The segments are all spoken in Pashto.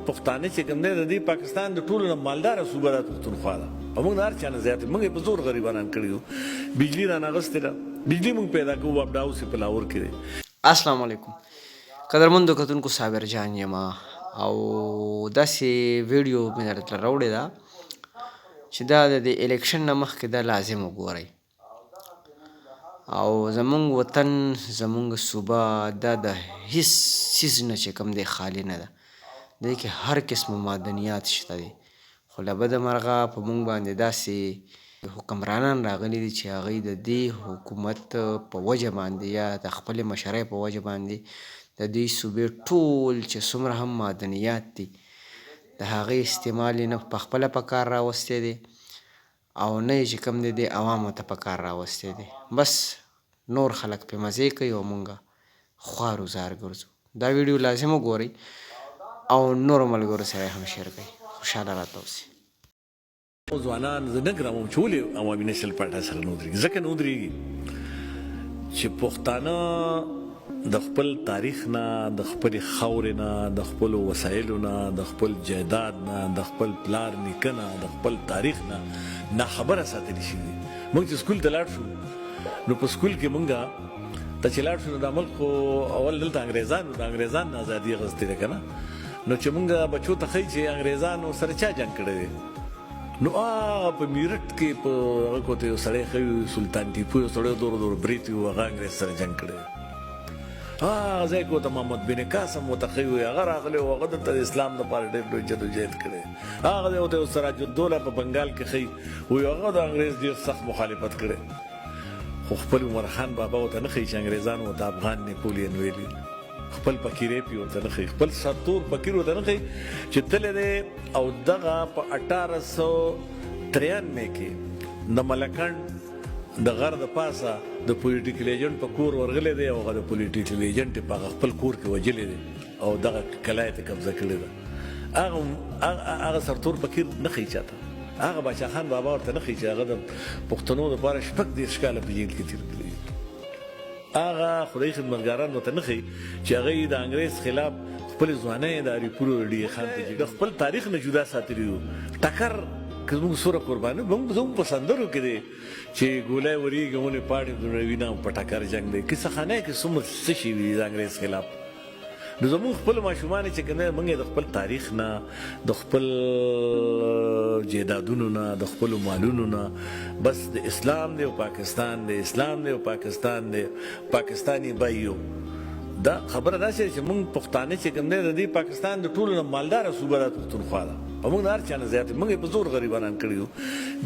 پښتانه چې کوم دی د دې پاکستان د ټولو نه مالداره صوبه ده پښتونخوا ده او موږ د هر چا نه زیات موږ یې په زور غریبانان کړي یو. بجلي رانه اخیستې ده، بجلي موږ پیدا کوو، وابډا هاوس یې په لاهور کې دی. السلام علیکم قدرمندو کتونکو، صابر جان یم او داسې ویډیو مې درته راوړې ده چې دا د الیکشن نه مخکې دا لازم وګورئ. او زمونږ وطن زمونږ صوبه دا د هیڅ څیز نه چې کوم دی خالی نه ده، دې کې هر قسم معدنیات شته دي. خو له بده مرغه په مونږ باندې داسې حکمرانان راغلي دي چې هغوی د دې حکومت په وجه باندې یا د خپلې مشرۍ په وجه باندې د دې صوبې ټول چې څومره هم معدنیات دي د هغې استعمال یې نه په خپله په کار راوستی دی او نه یې چې کوم دی د عوامو ته په کار راوستی دی. بس نور خلک پې مزې کوي او مونږ خوار و زار ګرځو. دا ویډیو لازم وګورئ او نورو ملګرو سره هم شیر کړئ. خوشحاله راته اوسئ. ځوانان زه نه ګرمم چې ولې عوامي نیشنل پارټۍ سره نه ودرېږي، ځکه نه ودرېږي چې پښتانه د خپل تاریخ نه، د خپلې خاورې نه، د خپلو وسایلو نه، د خپل جایداد نه، د خپل پلار نیکه نه، د خپل تاریخ نه ناخبره ساتلي شوي دي. موږ چې سکول ته لاړ شو نو په سکول کې موږ ته چې لاړ شو نو دا ملک خو اول دلته انګریزانو د انګریزان نه ازادي اخیستې ده که نه، نو چې موږ بچو ته ښایي چې انګریزانو سره چا جنګ کړی دی، نو هغه په میرټ کې په هغه کوته یو سړی ښایي سلطان ټیپو یو سړی دور دور برید وي هغه انګریز سره جنګ کړی دی. هغه ځای کې ورته محمد بن قاسم ورته ښایي وایي هغه راغلی و، هغه دلته د اسلام دپاره ډېر لوی جدوجهد کړی. هغه ځای ورته یو سراج الدوله په بنګال کې ښایي وایي هغه د انګریز ډېر سخت مخالفت کړی. خو خپل عمر خان بابا ورته نه ښایي چې انګریزانو ورته افغان نیپولین ویلي، خپل فقیری پې ورته نه ښایي، خپل سرتور فقیر ورته نه ښایي چې تللی دی او دغه په 1893 کې د ملکنډ د غر د پاسه د پولیټیکل ایجنټ په کور ورغلی دی او هغه د پولیټیکل ایجنټ یې په هغه خپل کور کې وجلی دی او دغه کلا یې ته قبضه کړې ده. هغه سرتور فقیر نه ښایي چاته، هغه باچا خان بابا ورته نه ښایي چې هغه د پښتنو دپاره 36 کاله په جیل کې تېر کړي. هغه خدای خدمتګاران ورته نه ښایي چې هغه یې د انګریز خلاف خپلې ځوانۍ د اریپور ډي خان ته د خپل تاریخ نه جدا ساتلي وو. ټکر که زموږ سوره قرباني زموږ په سندرو کې دی چې ګولی ورېږي ونې پاڼې دوړوي وینه په ټکر جنګ دی. کیسه خانۍ کې څومره څه شي وي د انګریز خلاف. نو زموږ خپل ماشومان چې کوم دی موږ یې د خپل تاریخ نه، د خپل جیدادونو نه، د خپلو مالونو نه بس د اسلام دی او پاکستان دی، اسلام دی او پاکستان دی، پاکستاني به یو. دا خبره داسې چې موږ پښتانه چې کوم دی د دې پاکستان د ټولو نه مالداره صوبه ده پښتونخوا ده او موږ د هر چا نه زیات موږ یې په زور غریبانان کړي یو.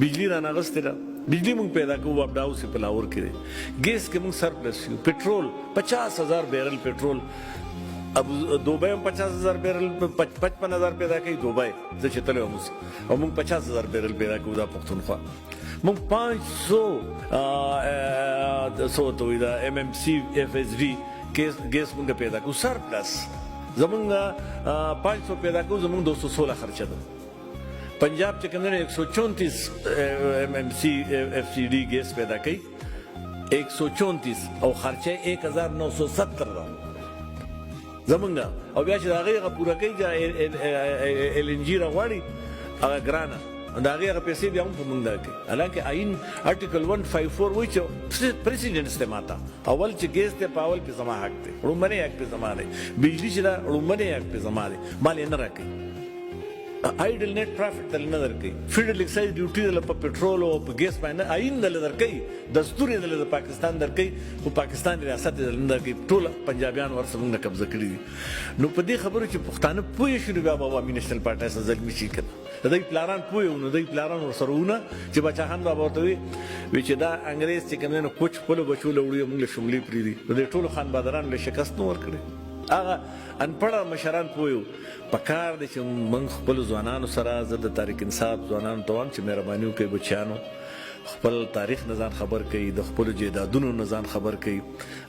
بجلي رانه اخیستې ده، بجلي موږ پیدا کوو، وابډا هاوس یې په لاهور کې دی. ګیس کې موږ سرپلس یو. پټرول 50,000 بیرل پټرول، اب دوبۍ هم 50,000 بیرل 55,000 پیدا کوي دوبۍ، زه چې تللی وم او موږ 50,000 بیرل پیدا کوو دا پښتونخوا. موږ 500 ته وایي دا MMC FSV ګیس موږ پیدا کوو سرپلس. زمونږ 500 پیدا کوو، زمونږ 216 خرچه ده. پنجاب چې کوم دی 134 MMC FCD ګیس پیدا کوي 134 او خرچه 1970 ده زمونږ. او بیا چې د هغې هغه پوره کوي LNG راغواړي هغه ګرانه، د هغې هغه پیسې بیا هم په موږ دا کوي. حالانکې آئین آرټیکل 154 وایي چې پریسیډنټس ته ماته اول چې ګیس دی په اول پې زما حق دی، لومړنی حق پې زما دی، بجلي چې ده لومړنی حق پې زما دی، مال یې نه راکوي. آیډل نیټ پرافټ دله نه درکوي، فیډرل اکسایز ډیوټي دله په پټرول او په ګیس باندې آئین دله درکوي، دستور یې دله د پاکستان درکوي، خو پاکستان ریاست یې دله نه درکوي. ټول پنجابیان ورسره موږ نه قبضه کړي دي. نو په دې خبرو چې پښتانه پوه شي نو بیا به عوامي نیشنل پارټۍ سره زلمي شي که نه. د دوی پلاران پوه وو نو دوی پلاران ورسره وونه چې باچا خان بابا ورته وایي چې دا انګریز چې کوم دی نو کوچ خپلو بچو له وړي موږ له شملې پرېږدي. د دې ټولو خان بادرانو له شکست نه ورکړی. هغه انپړه مشران پوه وو. په کار دی چې موږ خپلو ځوانانو سره، زه د تاریخ انصاف ځوانانو ته وایم چې مهرباني وکړئ بچیانو، خپل تاریخ نه ځان خبر کوي، د خپلو جیدادونو نه ځان خبر کوي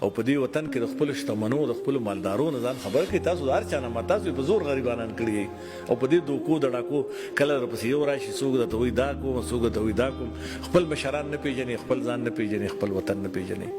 او په دې وطن کې د خپلو شتمنو د خپلو مالدارو نه ځان خبر کوي. تاسو د هر چا نه تاسو په زور غریبانان کړي او په دې دوکو د ډاکو کله درپسې یو راشي څوک درته وایي دا کوم څوک درته وایي دا کوم. خپل مشران نه پېژني، خپل ځان نه پېژني، خپل وطن نه پېژني.